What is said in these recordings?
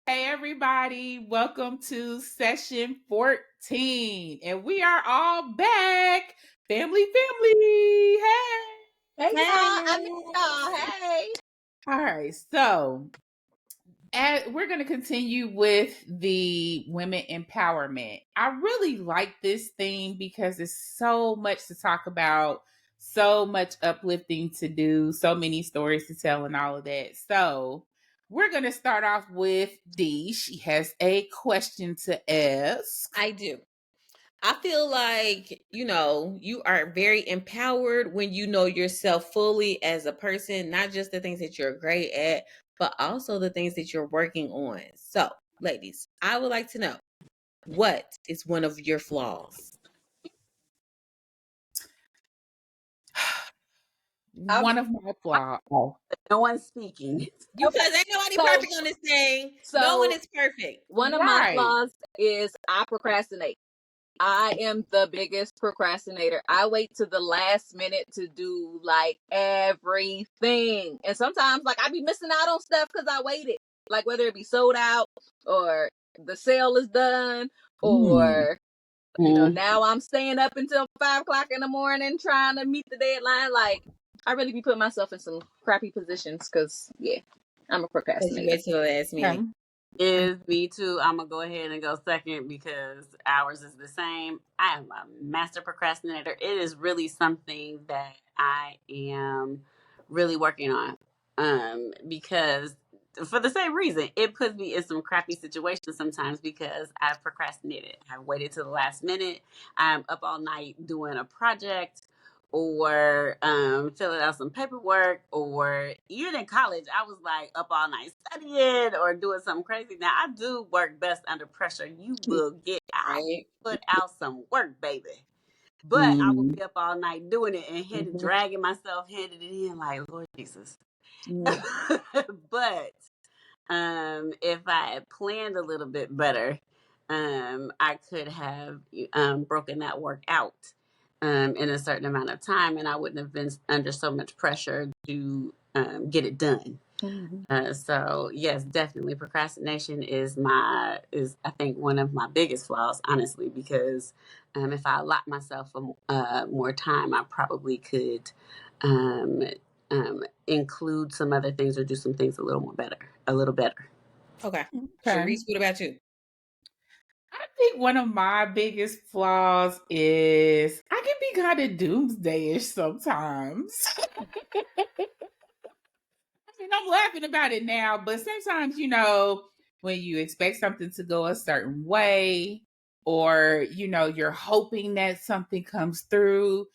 Hey, everybody, welcome to session 14. And we are all back. Family. Hey y'all, I miss Hey. y'all. Hey. All right. So, we're going to continue with the women empowerment. I really like this theme because there's so much to talk about, so much uplifting to do, so many stories to tell, and all of that. So, we're going to start off with Dee. She has a question to ask. I do. I feel like, you are very empowered when you know yourself fully as a person, not just the things that you're great at, but also the things that you're working on. So, ladies, I would like to know, what is one of your flaws? I'll One of my flaws. no one's speaking. Because ain't nobody So- perfect on this thing. No one is perfect. One of my flaws is I procrastinate. I am the biggest procrastinator. I wait to the last minute to do like everything. And sometimes like I be missing out on stuff because I waited. Like whether it be sold out or the sale is done or now I'm staying up until 5 o'clock in the morning trying to meet the deadline. Like I really be putting myself in some crappy positions because I'm a Because you procrastinator. wait till the last minute. Is me too. I'm gonna go ahead and go second because ours is the same. I am a master procrastinator. It is really something that I am really working on. Because for the same reason, it puts me in some crappy situations sometimes because I've procrastinated. I waited till the last minute. I'm up all night doing a project or filling out some paperwork, or even in college I was like up all night studying or doing something crazy. Now I do work best under pressure. You will get out, Right? put out some work, baby. But I will be up all night doing it and dragging myself, handing it in like, Lord Jesus. But if I had planned a little bit better, I could have broken that work out in a certain amount of time, and I wouldn't have been under so much pressure to get it done. So yes, definitely procrastination is I think one of my biggest flaws, honestly, because if I allot myself more time, I probably could um, include some other things or do some things a little better. Okay. Okay. Sharice, what about you? I think one of my biggest flaws is I can be kind of doomsdayish sometimes. I mean, I'm laughing about it now, but sometimes, when you expect something to go a certain way, or, you're hoping that something comes through,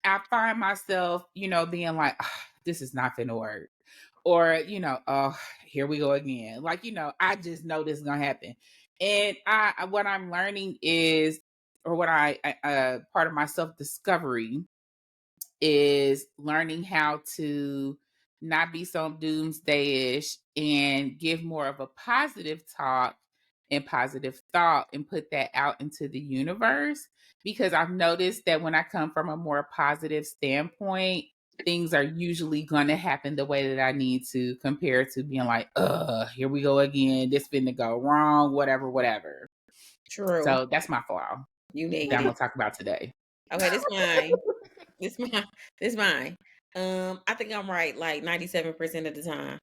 I find myself, being like, this is not gonna work. Or, oh, here we go again. Like, I just know this is gonna happen. And what I'm learning is, or what part of my self discovery is learning how to not be so doomsdayish and give more of a positive talk and positive thought and put that out into the universe. Because I've noticed that when I come from a more positive standpoint, things are usually going to happen the way that I need to, compared to being like, here we go again. This finna go wrong, whatever. True. So that's my flaw You need that I'm it. going to talk about today. Okay, this mine. This mine. I think I'm right like 97% of the time,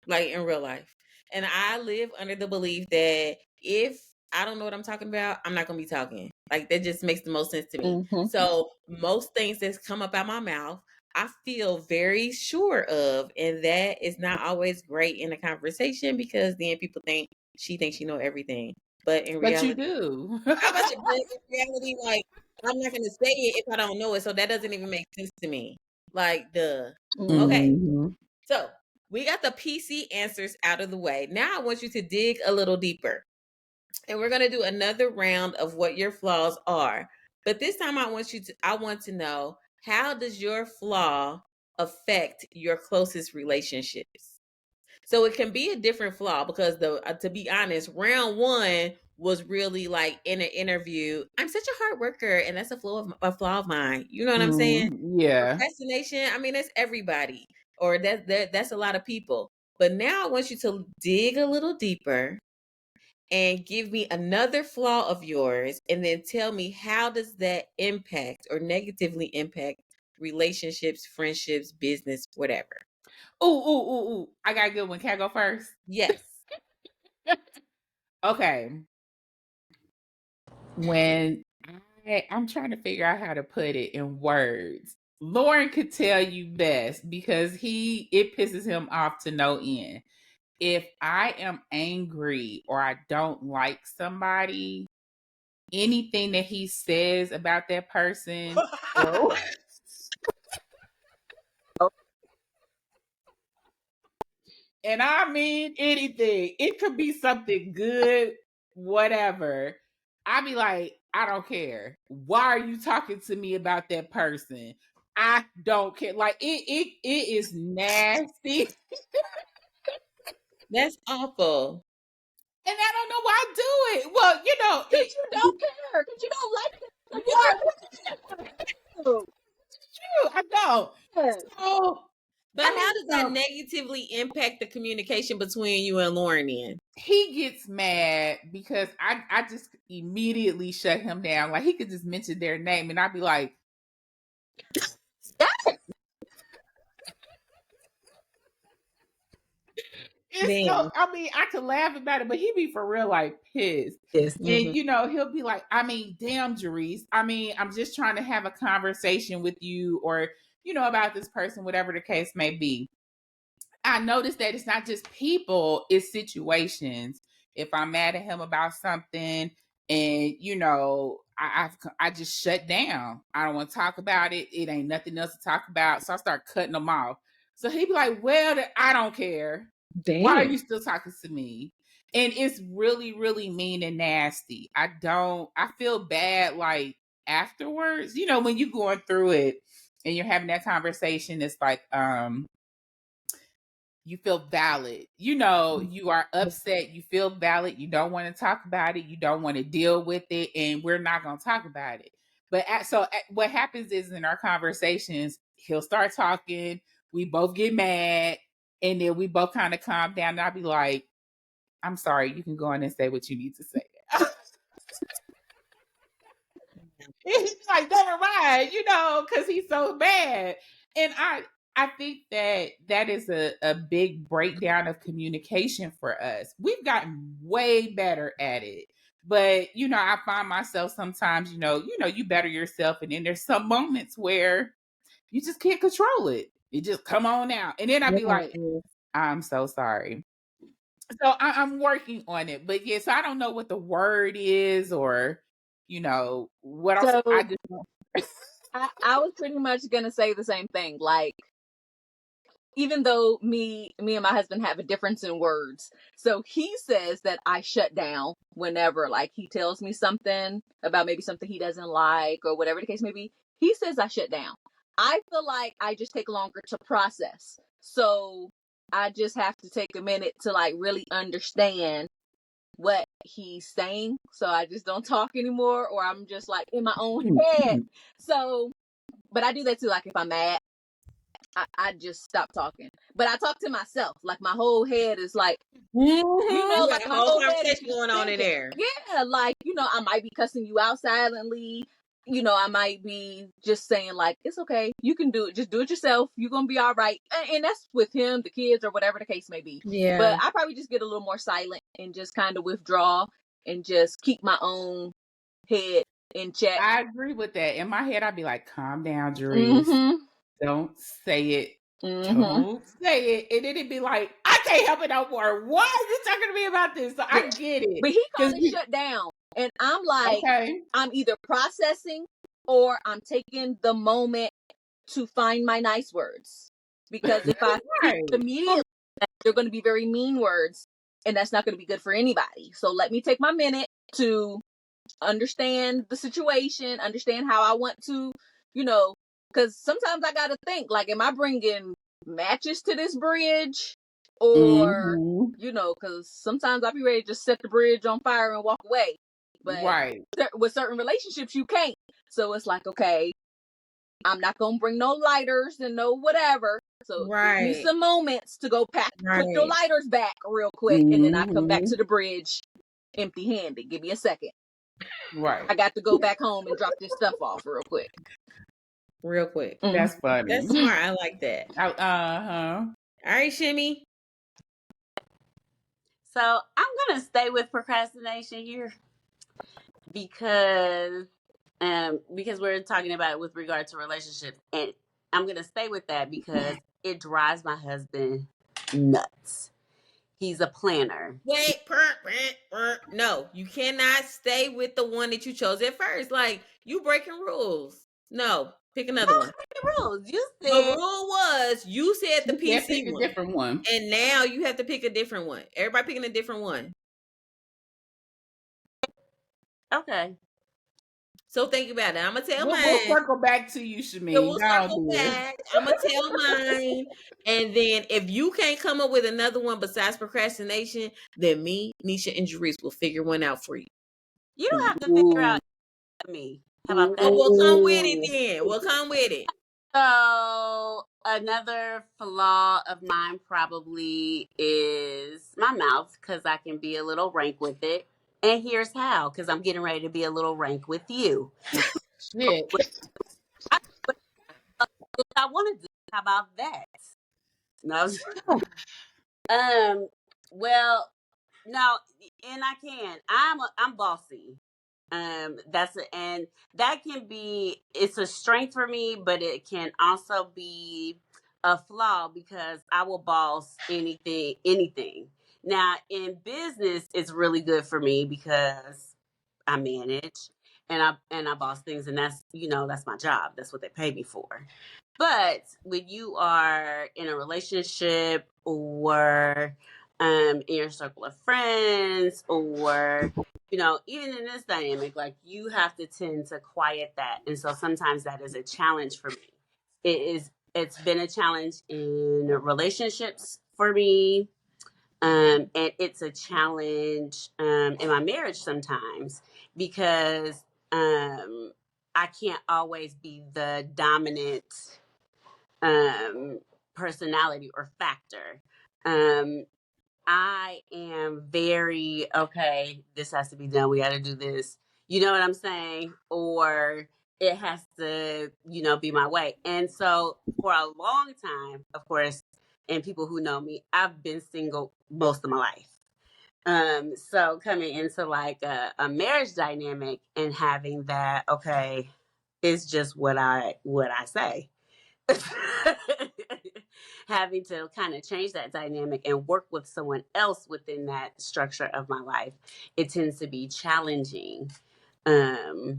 like in real life. And I live under the belief that if I don't know what I'm talking about, I'm not gonna be talking. Like that just makes the most sense to me. So most things that's come up out my mouth, I feel very sure of, and that is not always great in a conversation because then people think she thinks she know everything. But in reality, you do. how about you? But in reality, like I'm not gonna say it if I don't know it, so that doesn't even make sense to me. Like duh. Okay, so we got the PC answers out of the way. Now I want you to dig a little deeper. And we're gonna do another round of what your flaws are. But this time I want to know, how does your flaw affect your closest relationships? So it can be a different flaw because to be honest, round one was really like in an interview. I'm such a hard worker, and that's a flaw of mine. You know what I'm saying? Yeah. Procrastination. I mean, that's everybody, or that's a lot of people. But now I want you to dig a little deeper and give me another flaw of yours, and then tell me how does that impact or negatively impact relationships, friendships, business, whatever. Ooh. I got a good one. Can I go first? Yes. Okay. When I'm trying to figure out how to put it in words. Lauren could tell you best because it pisses him off to no end. If I am angry or I don't like somebody, anything that he says about that person, and I mean anything, it could be something good, whatever. I'd be like, I don't care. Why are you talking to me about that person? I don't care. Like it is nasty. That's awful. And I don't know why I do it. Well, you know, because you don't care, because you don't like it. True, I don't. Yes. So, but how does that negatively impact the communication between you and Lauren then? He gets mad because I just immediately shut him down. Like he could just mention their name and I'd be like, so, I mean, I could laugh about it, but he'd be for real like pissed. Yes. And you know, he'll be like, I mean, damn, Jerice. I mean, I'm just trying to have a conversation with you or, you know, about this person, whatever the case may be. I noticed that it's not just people, it's situations. If I'm mad at him about something and, you know, I just shut down. I don't want to talk about it. It ain't nothing else to talk about. So I start cutting them off. So he'd be like, well, I don't care. Damn. Why are you still talking to me? And it's really, really mean and nasty. I feel bad like afterwards, you know, when you're going through it and you're having that conversation, it's like, you feel valid. You know, you are upset. You feel valid. You don't want to talk about it. You don't want to deal with it. And we're not going to talk about it. But what happens is in our conversations, he'll start talking. We both get mad. And then we both kind of calm down. And I'll be like, I'm sorry. You can go on and say what you need to say. He's like, never mind, you know, because he's so mad. And I think that is a big breakdown of communication for us. We've gotten way better at it. But, you know, I find myself sometimes, you know, you better yourself. And then there's some moments where you just can't control it. You just come on out. And then I'd be like, I'm so sorry. So I'm working on it. But yeah, so I don't know what the word is or, you know, what else. I was pretty much gonna say the same thing. Like, even though me and my husband have a difference in words, so he says that I shut down whenever, like, he tells me something about maybe something he doesn't like or whatever the case may be. He says I shut down. I feel like I just take longer to process. So I just have to take a minute to like really understand what he's saying. So I just don't talk anymore, or I'm just like in my own head. So, but I do that too. Like if I'm mad, I just stop talking. But I talk to myself. Like my whole head is like, you know, like my whole conversation going on in there. Yeah, like, you know, I might be cussing you out silently. You know, I might be just saying like, it's okay. You can do it. Just do it yourself. You're going to be all right. And that's with him, the kids, or whatever the case may be. Yeah. But I probably just get a little more silent and just kind of withdraw and just keep my own head in check. I agree with that. In my head, I'd be like, calm down, Jerice. Don't say it. Don't say it. And then it'd be like, I can't help it no more. Why are you talking to me about this? So I get it. But he called it shut down. And I'm like, okay. I'm either processing or I'm taking the moment to find my nice words. Because if I immediately, they're going to be very mean words. And that's not going to be good for anybody. So let me take my minute to understand the situation, understand how I want to, you know, because sometimes I got to think, like, am I bringing matches to this bridge? Or, you know, because sometimes I'll be ready to just set the bridge on fire and walk away. But with certain relationships, you can't. So it's like, okay, I'm not going to bring no lighters and no whatever. So give me some moments to go put your lighters back real quick. And then I come back to the bridge empty-handed. Give me a second. Right. I got to go back home and drop this stuff off real quick. That's funny. That's smart. I like that. Uh-huh. All right, Shimmy. So I'm going to stay with procrastination here because we're talking about it with regard to relationships. And I'm going to stay with that because it drives my husband nuts. He's a planner. Wait, no, you cannot stay with the one that you chose at first. Like, you breaking rules. No, pick another one. Rules. You said the rule was you said the PC one, a different one, and now you have to pick a different one. Everybody picking a different one. Okay. So think about it. I'm gonna tell mine. We'll circle back to you, Shameen. So we'll circle back. I'm gonna tell mine, and then if you can't come up with another one besides procrastination, then me, Nisha, and Jerice will figure one out for you. You don't have to figure out me. How about that? Oh, we'll come with it then. We'll come with it. So another flaw of mine probably is my mouth, because I can be a little rank with it. And here's how, because I'm getting ready to be a little rank with you. Shit. I want to do. How about that? No. Well, no, and I can. I'm bossy. And that can be, it's a strength for me, but it can also be a flaw because I will boss anything. Now in business, it's really good for me because I manage and I boss things, and that's my job. That's what they pay me for. But when you are in a relationship or in your circle of friends, or even in this dynamic, like, you have to tend to quiet that. And so sometimes that is a challenge for me. It's been a challenge in relationships for me. And it's a challenge in my marriage sometimes because I can't always be the dominant personality or factor. I am very, okay, this has to be done. We got to do this. You know what I'm saying? Or it has to, be my way. And so for a long time, of course, and people who know me, I've been single most of my life. So coming into like a marriage dynamic and having that, okay, it's just what I say. Having to kind of change that dynamic and work with someone else within that structure of my life, it tends to be challenging to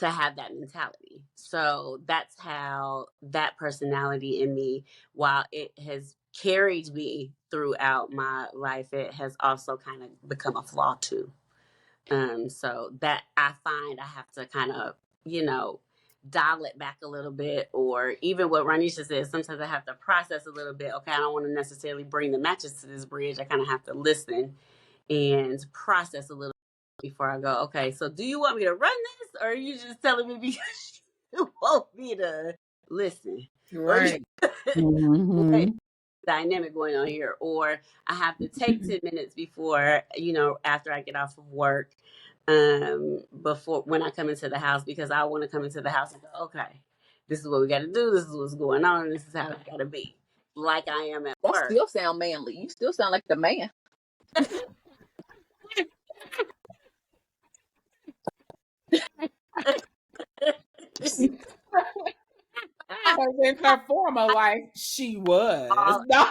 have that mentality. So that's how that personality in me, while it has carried me throughout my life, it has also kind of become a flaw too. So that I find I have to kind of, dial it back a little bit, or even what Ranisha said, sometimes I have to process a little bit. Okay, I don't want to necessarily bring the matches to this bridge. I kind of have to listen and process a little bit before I go, okay, so do you want me to run this, or are you just telling me because you want me to listen? Right. Dynamic going on here, or I have to take 10 minutes before, after I get off of work, before when I come into the house, because I want to come into the house and go, okay, this is what we got to do. This is what's going on. This is how it got to be. Like I am at work. That still sound manly. You still sound like the man. In her former life, she was. I'm not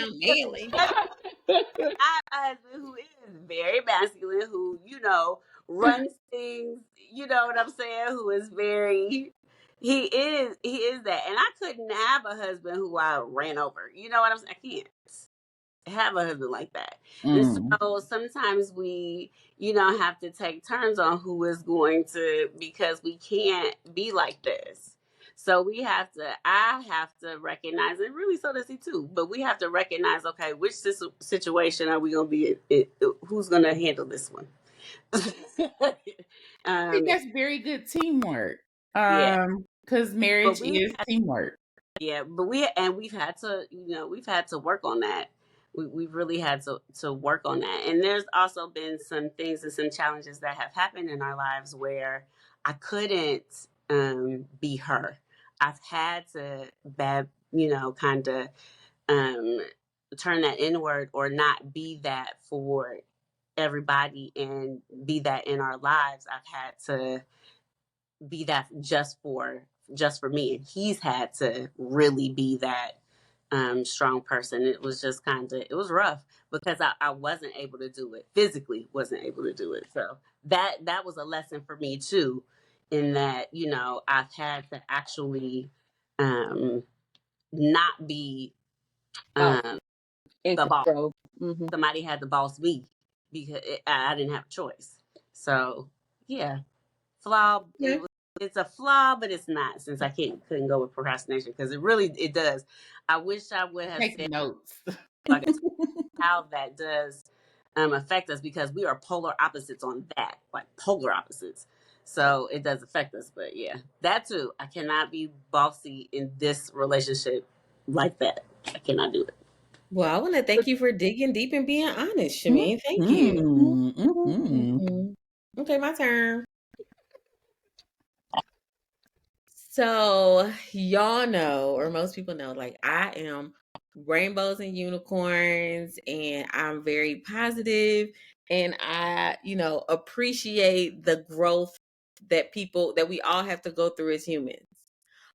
manly. I have a husband who is very masculine, who, runs things, you know what I'm saying, who is very, he is that. And I couldn't have a husband who I ran over. You know what I'm saying? I can't have a husband like that. And so sometimes we, have to take turns on who is going to, because we can't be like this. So I have to recognize, and really so does he too, but we have to recognize, okay, which situation are we going to be in, who's going to handle this one? I think that's very good teamwork. Because marriage is teamwork. Yeah, but we've had to work on that we've really had to work on that. And there's also been some things and some challenges that have happened in our lives where I couldn't be her. I've had to kind of turn that inward or not be that for everybody and be that in our lives. I've had to be that just for me, and he's had to really be that strong person. It was just it was rough because I wasn't able to do it physically, wasn't able to do it. So that was a lesson for me too, in that, I've had to actually not be the boss. Mm-hmm. Somebody had to boss me because I didn't have a choice. So yeah, flaw. Yeah. It's a flaw, but it's not, since I couldn't go with procrastination, because it does. I wish I would have taken notes. How that does affect us, because we are polar opposites on that, like polar opposites. So it does affect us. But yeah, that too. I cannot be bossy in this relationship like that. I cannot do it. Well, I want to thank you for digging deep and being honest, Shameen. Thank you. Mm-hmm. Okay, my turn. So y'all know, or most people know, like, I am rainbows and unicorns, and I'm very positive, and I, appreciate the growth that we all have to go through as humans.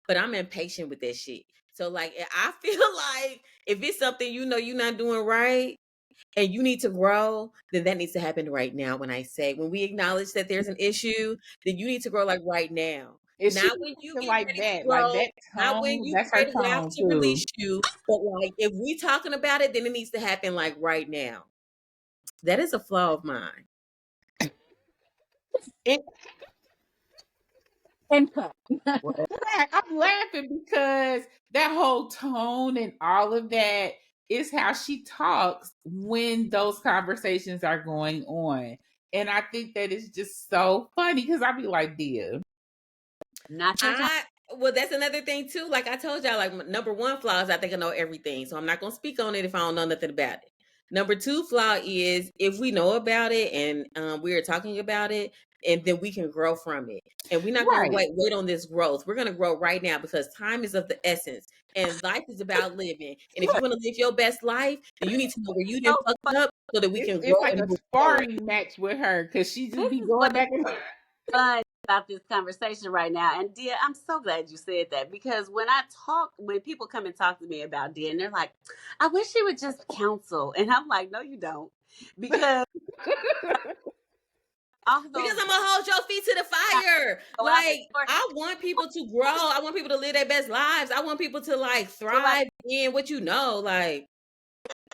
But I'm impatient with that shit. So like, I feel like if it's something you're not doing right and you need to grow, then that needs to happen right now. When we acknowledge that there's an issue, then you need to grow like right now. Not when you get like ready that, to grow, like that tone, not when you ready to release you. But like, if we talking about it, then it needs to happen like right now. That is a flaw of mine. And cut. I'm laughing because that whole tone and all of that is how she talks when those conversations are going on. And I think that is just so funny, because I'll be like, dear. Well, that's another thing too. Like I told y'all, like, number one flaw is I think I know everything. So I'm not going to speak on it if I don't know nothing about it. Number two flaw is if we know about it and we are talking about it, and then we can grow from it. And we're not going to wait on this growth. We're going to grow right now, because time is of the essence, and life is about living. And if you want to live your best life, then you need to know where you didn't fuck up so that we can grow. It's like a sparring match with her, because she just be going back and forth about this conversation right now. And Dia, I'm so glad you said that, because when people come and talk to me about Dia, and they're like, I wish she would just counsel. And I'm like, no, you don't. Because I'm gonna hold your feet to the fire. Like, I want people to grow. I want people to live their best lives. I want people to like thrive in what like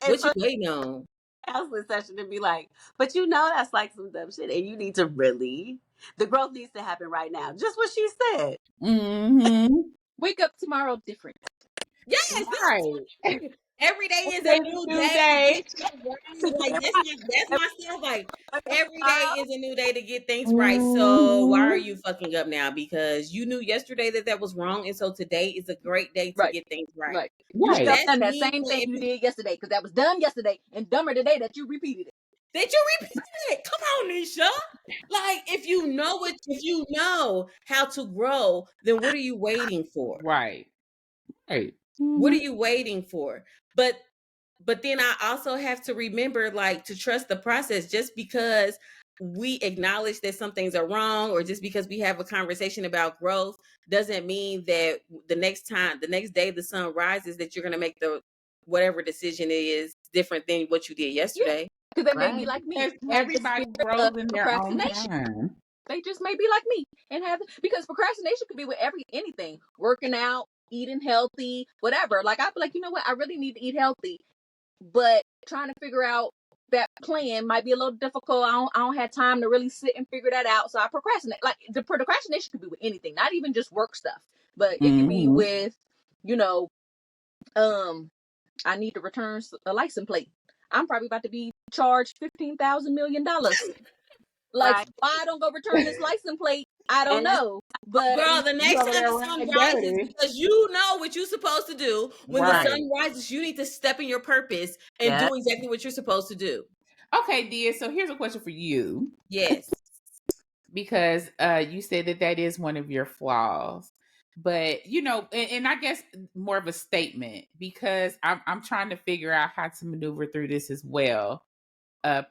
what you waiting on. Counseling session to be like, but that's like some dumb shit, and you need to the growth needs to happen right now. Just what she said. Mm-hmm. Wake up tomorrow different. Yes, right. Every day is a new day. Like, that's myself. Like, every day is a new day to get things right. So why are you fucking up now? Because you knew yesterday that was wrong, and so today is a great day to get things right. You should have done that same thing you did yesterday, because that was done yesterday, and dumber today that you repeated it. Come on, Nisha. Like, if you know how to grow, then what are you waiting for? Right. What are you waiting for? But then I also have to remember, like, to trust the process. Just because we acknowledge that some things are wrong, or just because we have a conversation about growth, doesn't mean that the next day the sun rises, that you're going to make whatever decision it is different than what you did yesterday. Because they may be like me. Everybody grows in their own time. They just may be like me and because procrastination could be with anything, working out, eating healthy, whatever. Like, I feel like, you know what, I really need to eat healthy, but trying to figure out that plan might be a little difficult. I don't have time to really sit and figure that out, so I procrastinate. Like, the procrastination could be with anything, not even just work stuff, but it could be with, I need to return a license plate. I'm probably about to be charged $15,000 million. Like, why I don't go return this license plate, I don't know. But girl, the next time the sun rises, because you know what you're supposed to do. When the sun rises, you need to step in your purpose and do exactly what you're supposed to do. Okay, Dia. So here's a question for you. Yes. Because you said that is one of your flaws. But, you know, and I guess more of a statement, because I'm trying to figure out how to maneuver through this as well.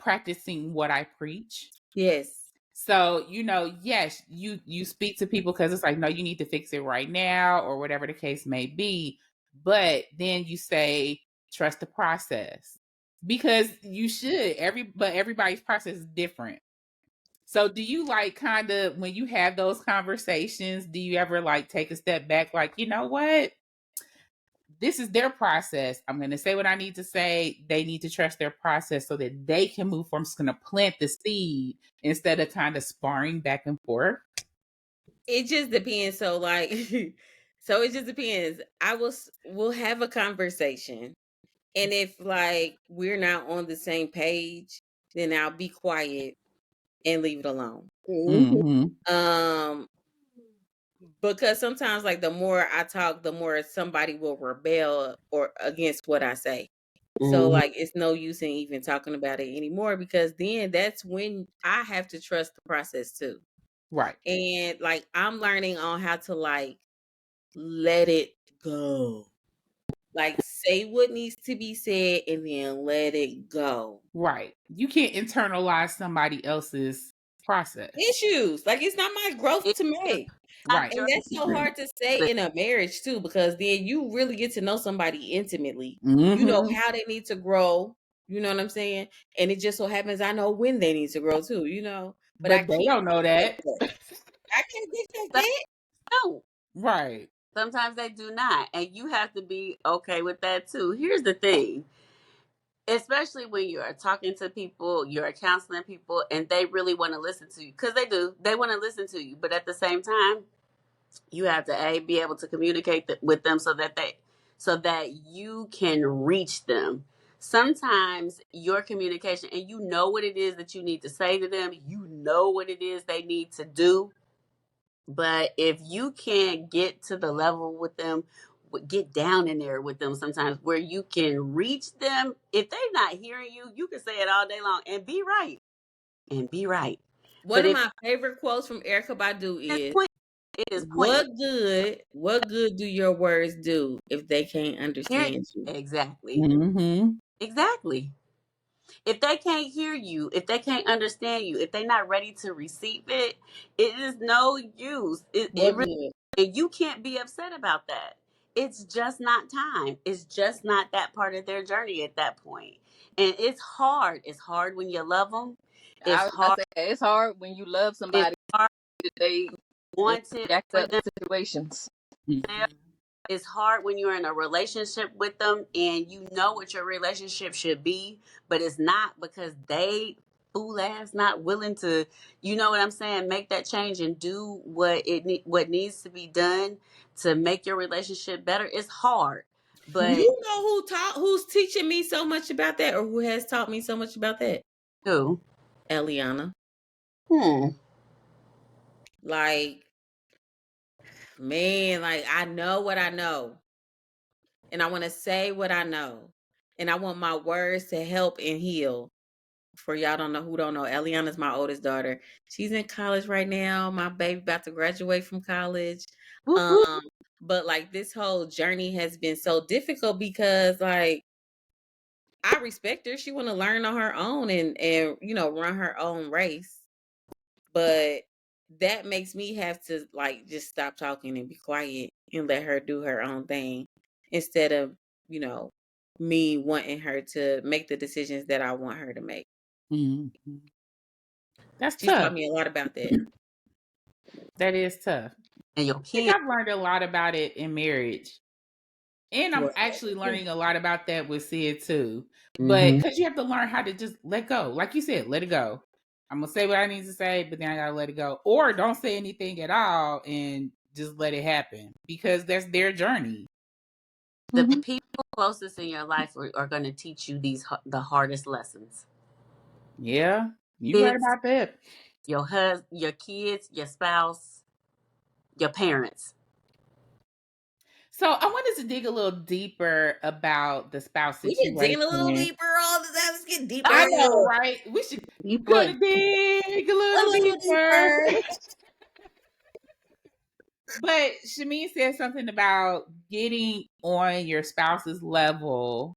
Practicing what I preach. Yes. So, you know, yes, you speak to people because it's like, no, you need to fix it right now or whatever the case may be. But then you say, trust the process, because you should. But everybody's process is different. So do you like kind of, when you have those conversations, do you ever like take a step back, like, you know what? This is their process. I'm going to say what I need to say. They need to trust their process so that they can move forward. I'm just going to plant the seed instead of kind of sparring back and forth. It just depends. So like, so it just depends. We'll have a conversation. And if like we're not on the same page, then I'll be quiet and leave it alone. Mm-hmm. Because sometimes like the more I talk, the more somebody will rebel or against what I say. So like it's no use in even talking about it anymore, because then that's when I have to trust the process too. Right. And like I'm learning on how to like let it go. Like say what needs to be said and then let it go. Right. You can't internalize somebody else's process. Issues. Like it's not my growth to make. Right. And that's so hard to say in a marriage too, because then you really get to know somebody intimately. Mm-hmm. You know how they need to grow. You know what I'm saying? And it just so happens I know when they need to grow too, you know. But they don't know that. I can't dictate that. No. Right. Sometimes they do not. And you have to be okay with that too. Here's the thing. Especially when you are talking to people, you're counseling people, and they really want to listen to you. Because they do. They want to listen to you. But at the same time, you have to be able to communicate with them so that you can reach them. Sometimes your communication, and you know what it is that you need to say to them, you know what it is they need to do. But if you can't get to the level with them, get down in there with them sometimes where you can reach them, if they're not hearing you, you can say it all day long and be right. One of my favorite quotes from Erykah Badu is what good do your words do if they can't understand you? Exactly. Mm-hmm. Exactly. If they can't hear you, if they can't understand you, if they're not ready to receive it, it is no use. And you can't be upset about that. It's just not time. It's just not that part of their journey at that point. And it's hard. It's hard when you love them. It's hard when you love somebody. It's hard. They want it for them. Situations. It's hard when you're in a relationship with them and you know what your relationship should be, but it's not because they fool ass not willing to, you know what I'm saying, make that change and do what needs to be done to make your relationship better. It's hard. But you know who's teaching me so much about that, or who has taught me so much about that? Who? Eliana. Like, man, like I know what I know. And I want to say what I know. And I want my words to help and heal. For y'all don't know, Eliana's my oldest daughter. She's in college right now. My baby about to graduate from college. But like this whole journey has been so difficult because like I respect her. She want to learn on her own and you know run her own race. But that makes me have to like just stop talking and be quiet and let her do her own thing instead of, you know, me wanting her to make the decisions that I want her to make. Mm-hmm. That's She's tough. taught me a lot about that. That is tough. And your kids, I've learned a lot about it in marriage. And I'm actually learning a lot about that with Sid too. But because you have to learn how to just let go. Like you said, let it go. I'm going to say what I need to say, but then I got to let it go. Or don't say anything at all and just let it happen because that's their journey. The people closest in your life are going to teach you the hardest lessons. Yeah, you right about that. your husband, your kids, your spouse, your parents. So I wanted to dig a little deeper about the spouse situation. We've been digging a little deeper all the time. Let's get deeper. I know, right? We should kind of dig a little deeper. But Shameen said something about getting on your spouse's level,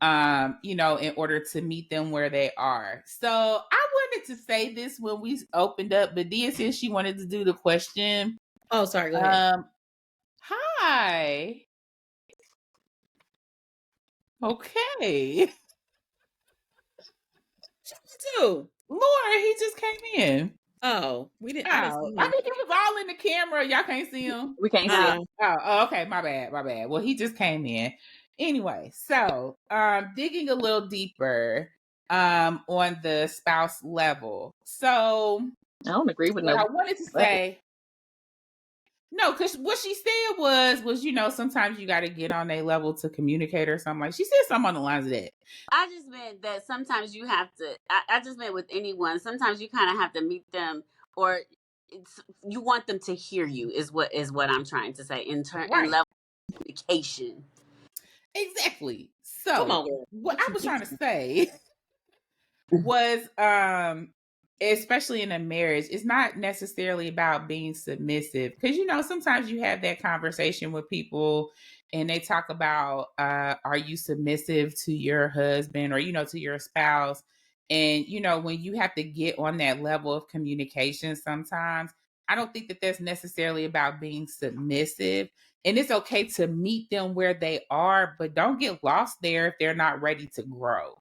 you know, in order to meet them where they are. So I wanted to say this when we opened up, but Dia said she wanted to do the question. Oh, sorry. Go ahead. Hi. Okay. Too. Laura, he just came in. Oh, we didn't. I think he was all in the camera. Y'all can't see him. We can't see him. Oh, okay. My bad. Well, he just came in. Anyway, so digging a little deeper on the spouse level. So I don't agree with what I wanted to say. No, because what she said was, you know, sometimes you got to get on a level to communicate or something. Like she said something on the lines of that. I just meant that sometimes you have to, I just meant with anyone, sometimes you kind of have to meet them, or you want them to hear you is what I'm trying to say in level of communication. Exactly. So what I was trying to say was, especially in a marriage, it's not necessarily about being submissive, because you know sometimes you have that conversation with people and they talk about are you submissive to your husband or, you know, to your spouse, and you know when you have to get on that level of communication, sometimes I don't think that that's necessarily about being submissive, and it's okay to meet them where they are, but don't get lost there if they're not ready to grow.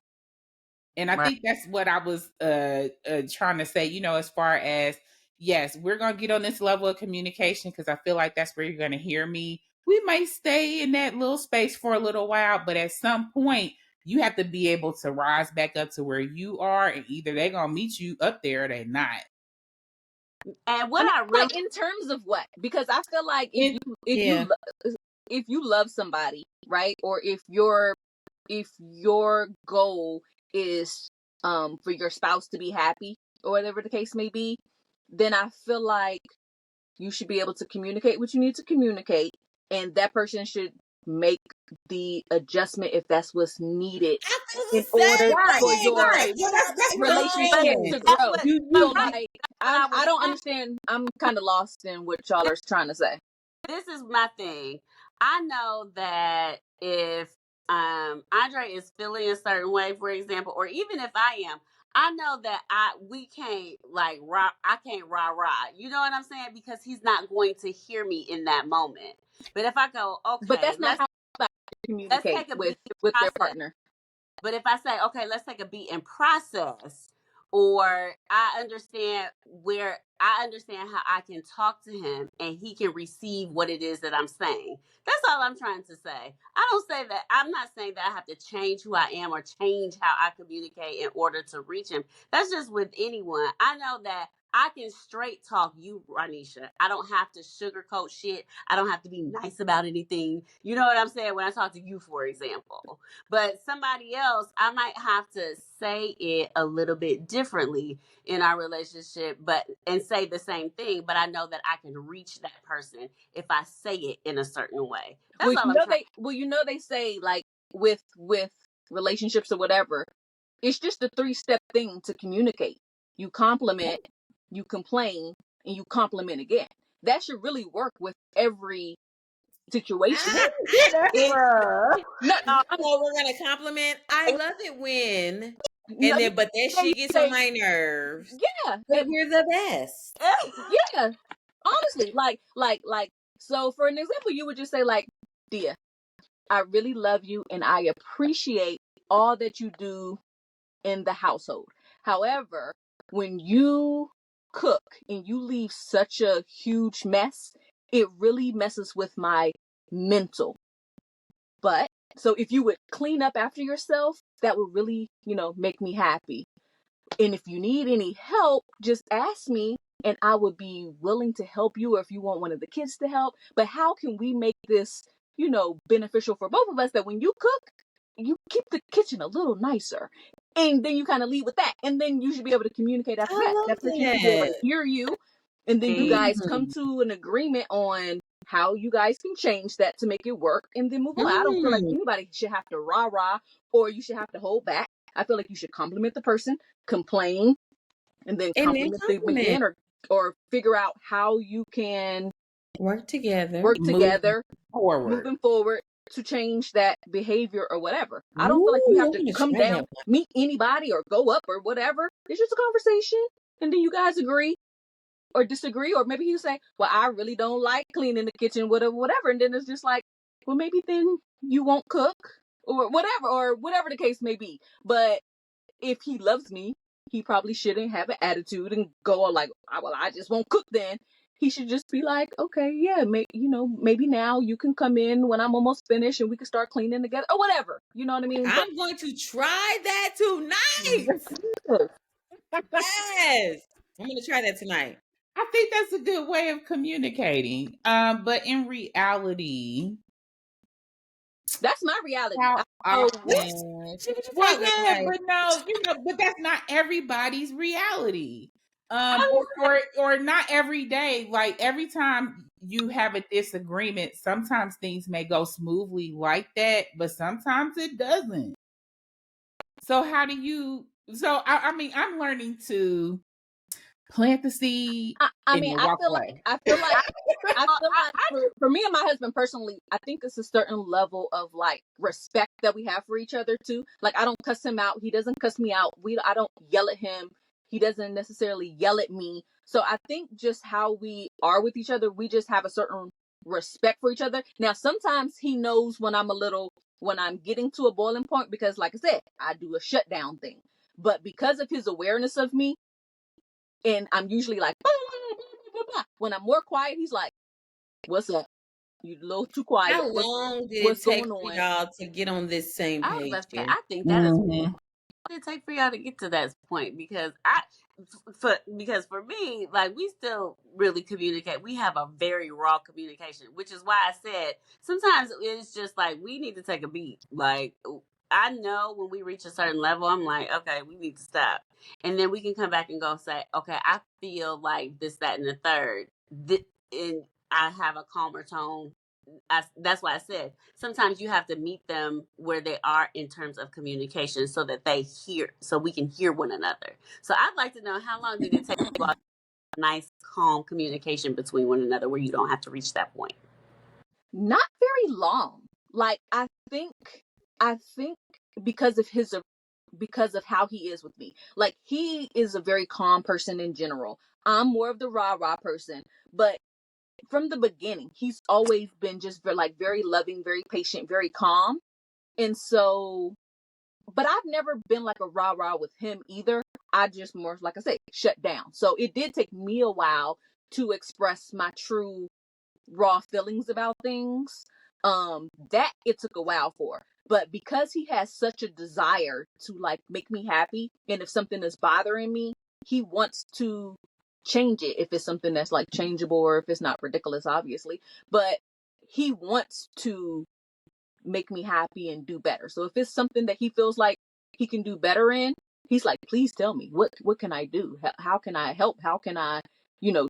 And I think that's what I was trying to say, you know, as far as, yes, we're going to get on this level of communication because I feel like that's where you're going to hear me. We may stay in that little space for a little while, but at some point, you have to be able to rise back up to where you are, and either they're going to meet you up there or they're not. And what I really, like, in terms of what? Because I feel like if you love somebody, right, or if your goal is for your spouse to be happy or whatever the case may be, then I feel like you should be able to communicate what you need to communicate, and that person should make the adjustment if that's what's needed in order for your relationship to grow. I don't understand. I'm kind of lost in what y'all are trying to say. This is my thing. I know that if Andre is feeling a certain way, for example, or even if I am, I know that we can't like I can't rah. You know what I'm saying? Because he's not going to hear me in that moment. But if I go, okay, but that's not how I communicate with their partner. But if I say, okay, let's take a beat and process, or I understand how I can talk to him and he can receive what it is that I'm saying. That's all I'm trying to say. I'm not saying that I have to change who I am or change how I communicate in order to reach him. That's just with anyone. I know that I can straight talk you, Ranisha. I don't have to sugarcoat shit. I don't have to be nice about anything. You know what I'm saying? When I talk to you, for example. But somebody else, I might have to say it a little bit differently in our relationship, and say the same thing. But I know that I can reach that person if I say it in a certain way. That's all I'm trying. They say, like, with relationships or whatever, it's just a 3-step thing to communicate. You compliment, you complain, and you compliment again. That should really work with every situation. We're gonna compliment. I love it when, but then she gets on my nerves. Yeah, but you're the best. Yeah, honestly, like. So, for an example, you would just say, like, Dia, I really love you and I appreciate all that you do in the household. However, when you cook and you leave such a huge mess, it really messes with my mental. But so if you would clean up after yourself, that would really, make me happy. And if you need any help, just ask me and I would be willing to help you, or if you want one of the kids to help. But how can we make this, beneficial for both of us, that when you cook, you keep the kitchen a little nicer? And then you kind of leave with that. And then you should be able to communicate after that. That person should be able to hear you. And then you guys come to an agreement on how you guys can change that to make it work and then move on. I don't feel like anybody should have to rah-rah or you should have to hold back. I feel like you should compliment the person, complain, and then compliment them again, or figure out how you can work together, moving forward to change that behavior or whatever. I don't feel like you have to come down, meet anybody or go up or whatever. It's just a conversation. And then you guys agree or disagree, or maybe you say, well, I really don't like cleaning the kitchen, whatever. And then it's just like, well, maybe then you won't cook or whatever the case may be. But if he loves me, he probably shouldn't have an attitude and go like, well, I just won't cook then. He should just be like, okay, yeah, maybe now you can come in when I'm almost finished and we can start cleaning together or whatever. You know what I mean? I'm going to try that tonight. Yes. I'm going to try that tonight. I think that's a good way of communicating. But in reality, that's my reality. But that's not everybody's reality. Or not every day. Like every time you have a disagreement, sometimes things may go smoothly like that, but sometimes it doesn't. So how do you? So I mean, I'm learning to plant the seed. I feel like for me and my husband personally, I think it's a certain level of like respect that we have for each other too. Like I don't cuss him out. He doesn't cuss me out. I don't yell at him. He doesn't necessarily yell at me. So I think just how we are with each other, we just have a certain respect for each other. Now, sometimes he knows when I'm getting to a boiling point because like I said, I do a shutdown thing. But because of his awareness of me, and I'm usually like, blah, blah, blah, blah. When I'm more quiet, he's like, what's up? You a little too quiet. How long did it take for y'all to get on this same page? I think that is what it take for y'all to get to that point, because for me, like, we still really communicate. We have a very raw communication, which is why I said sometimes it's just like we need to take a beat. Like, I know when we reach a certain level, I'm like, okay, we need to stop. And then we can come back and go say, okay, I feel like this, that, and the third. And I have a calmer tone. That's why I said sometimes you have to meet them where they are in terms of communication so that so we can hear one another. So I'd like to know, how long did it take you all nice, calm communication between one another where you don't have to reach that point? Not very long. Like, I think because of how he is with me. Like, he is a very calm person in general. I'm more of the rah-rah person, but from the beginning, he's always been just very loving, very patient, very calm. And so, but I've never been like a rah-rah with him either. I just more, like I say, shut down. So it did take me a while to express my true raw feelings about things. That it took a while for. But because he has such a desire to like make me happy, and if something is bothering me, he wants to change it if it's something that's like changeable or if it's not ridiculous, obviously. But he wants to make me happy and do better. So if it's something that he feels like he can do better in, he's like, please tell me, what can I do? How can I help? How can I,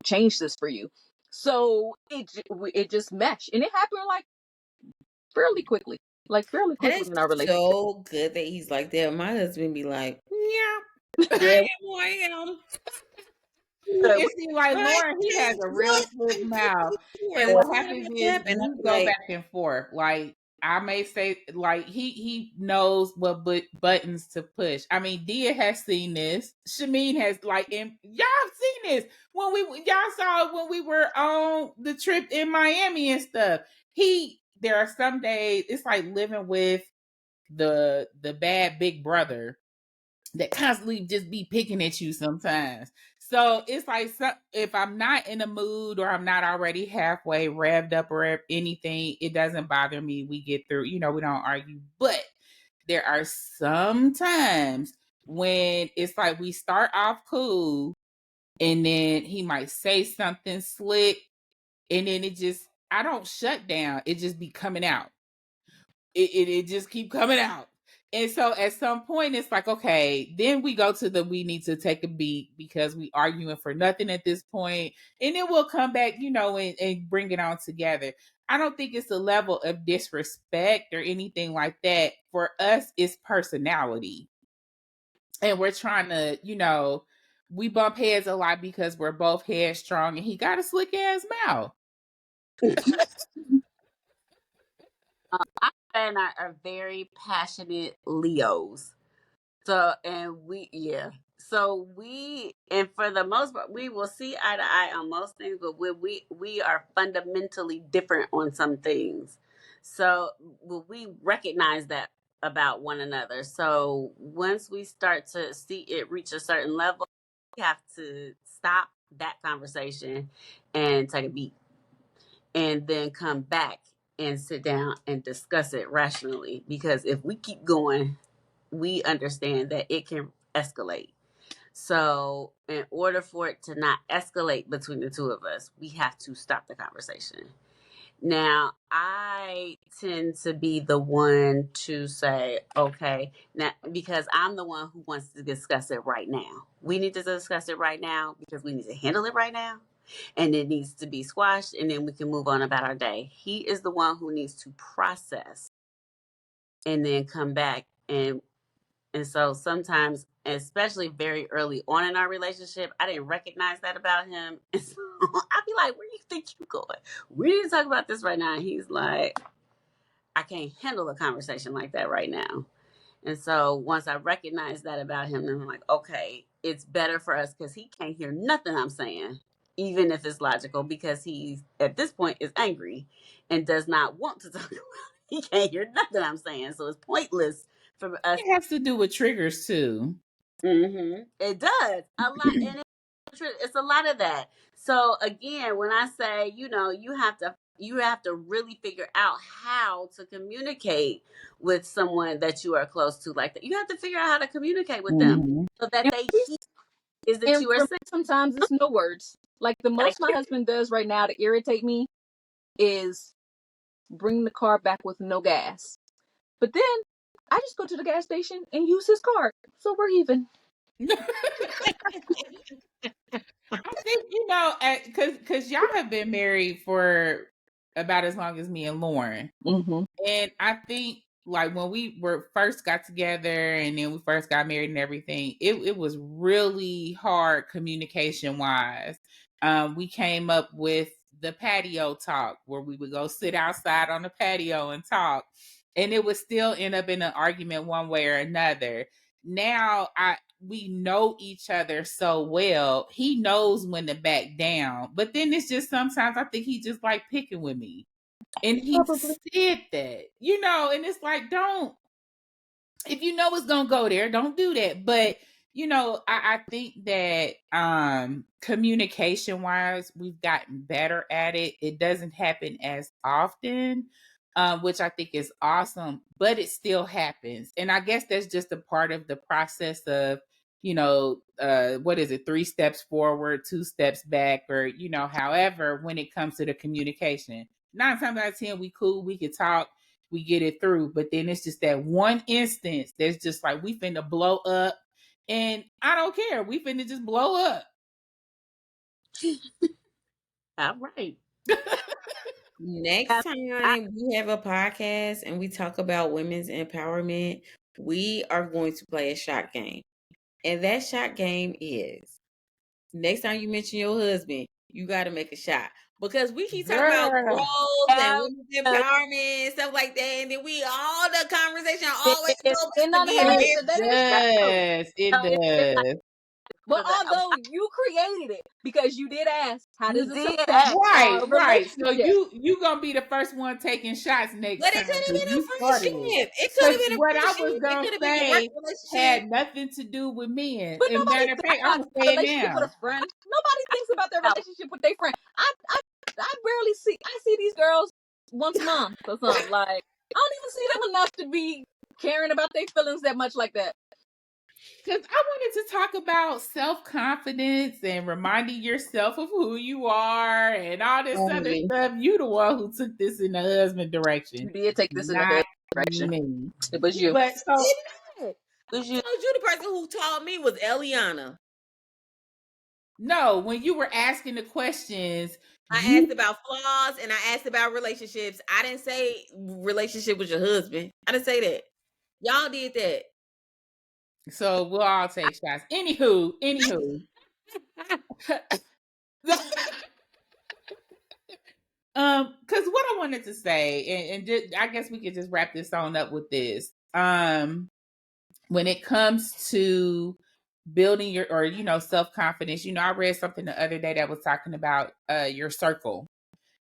change this for you? So it just meshed, and it happened like fairly quickly in our relationship. So good that he's like that. My husband be like, yeah, I am. It seems like Lauren, he has a real smooth mouth. And what happens is you go back and forth. Like, I may say, like, he knows what buttons to push. I mean, Dia has seen this. Shameen has, like, and y'all have seen this y'all saw it when we were on the trip in Miami and stuff. There are some days it's like living with the bad big brother that constantly just be picking at you sometimes. So it's like, if I'm not in a mood or I'm not already halfway revved up or anything, it doesn't bother me. We get through, we don't argue. But there are some times when it's like we start off cool and then he might say something slick and then I don't shut down. It just be coming out. It just keep coming out. And so at some point it's like, okay, then we go to we need to take a beat because we arguing for nothing at this point. And then we'll come back, and bring it on together. I don't think it's a level of disrespect or anything like that. For us, it's personality. And we're trying to, we bump heads a lot because we're both headstrong and he got a slick ass mouth. My and I are very passionate Leos. So, and for the most part, we will see eye to eye on most things, but we are fundamentally different on some things. So we recognize that about one another. So once we start to see it reach a certain level, we have to stop that conversation and take a beat and then come back and sit down and discuss it rationally. Because if we keep going, we understand that it can escalate. So in order for it to not escalate between the two of us, we have to stop the conversation. Now, I tend to be the one to say, okay, now, because I'm the one who wants to discuss it right now. We need to discuss it right now because we need to handle it right now. And it needs to be squashed, and then we can move on about our day. He is the one who needs to process and then come back. And so sometimes, especially very early on in our relationship, I didn't recognize that about him. And so I'd be like, where do you think you're going? We need to talk about this right now. And he's like, I can't handle a conversation like that right now. And so once I recognized that about him, then I'm like, okay, it's better for us because he can't hear nothing I'm saying, even if it's logical, because he, at this point, is angry and does not want to talk about it. He can't hear nothing I'm saying. So it's pointless for us. It has to do with triggers too. Mm-hmm. It does a lot, and it's a lot of that. So again, when I say, you have to really figure out how to communicate with someone that you are close to like that. You have to figure out how to communicate with them so that they hear is that you are saying. Sometimes it's no words. Like the most my husband does right now to irritate me is bring the car back with no gas. But then I just go to the gas station and use his card. So we're even. I think, because y'all have been married for about as long as me and Lauren. Mm-hmm. And I think like when we first got together and then we first got married and everything, it was really hard communication wise. We came up with the patio talk where we would go sit outside on the patio and talk. And it would still end up in an argument one way or another. Now we know each other so well. He knows when to back down. But then it's just sometimes I think he just like picking with me. And he said that, and it's like, if you know it's gonna go there, don't do that. But I think that communication wise, we've gotten better at it. It doesn't happen as often, which I think is awesome, but it still happens. And I guess that's just a part of the process of, what is it, 3 steps forward, 2 steps back, or however, when it comes to the communication. 9 times out of 10, we cool, we can talk, we get it through. But then it's just that one instance that's just like, we finna blow up, and I don't care. We finna just blow up. All right. Next time we have a podcast and we talk about women's empowerment, we are going to play a shot game. And that shot game is, next time you mention your husband, you got to make a shot. Because we keep talking about growth and women's empowerment and stuff like that. And then all the conversation always goes to Yes, it does. But although you created it because you did ask, how does it right. So you gonna be the first one taking shots next time. But it could have been a friendship. It could have been what I was gonna say had nothing to do with men. But and matter of fact, I'm saying now. With a friend. Nobody thinks about their relationship with their friend. I barely see. I see these girls once a month or something. Like I don't even see them enough to be caring about their feelings that much like that. Because I wanted to talk about self-confidence and reminding yourself of who you are and all this other stuff. You the one who took this in the husband direction. You did take this in the husband direction. It was you. But so it was you. So you, the person who taught me was Eliana. No, when you were asking the questions, I asked about flaws and I asked about relationships. I didn't say relationship with your husband. I didn't say that. Y'all did that. So we'll all take shots. Anywho. Because what I wanted to say, and just, I guess we could just wrap this on up with this. When it comes to building your, or self-confidence, I read something the other day that was talking about your circle.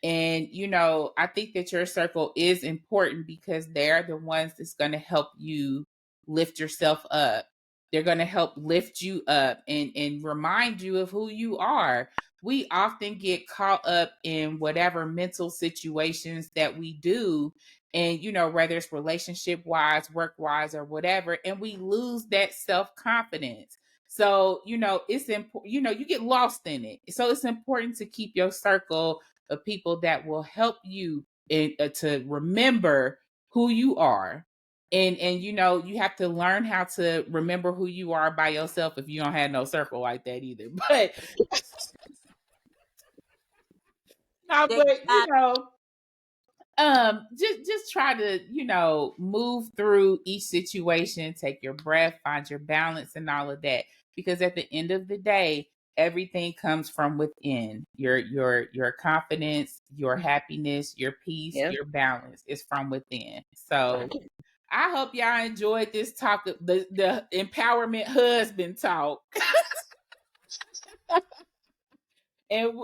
And I think that your circle is important because they're the ones that's going to help you lift yourself up. They're going to help lift you up and remind you of who you are. We often get caught up in whatever mental situations that we do, and whether it's relationship wise, work wise, or whatever, and we lose that self-confidence. So it's important. You get lost in it. So it's important to keep your circle of people that will help you to remember who you are. And you have to learn how to remember who you are by yourself if you don't have no circle like that either. But just try to move through each situation, take your breath, find your balance and all of that, because at the end of the day, everything comes from within. Your confidence, your happiness, your peace, your balance is from within. So I hope y'all enjoyed this talk, the empowerment husband talk. And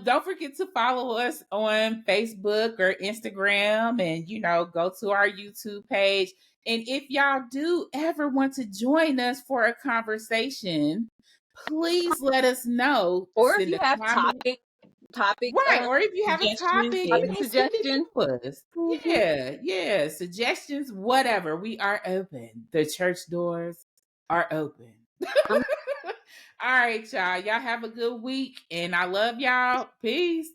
don't forget to follow us on Facebook or Instagram, and go to our YouTube page. And if y'all do ever want to join us for a conversation, please let us know. Or if you have topic, right? Or if you have a topic suggestion, yeah, suggestions, whatever. We are open. The church doors are open. All right, y'all. Y'all have a good week, and I love y'all. Peace.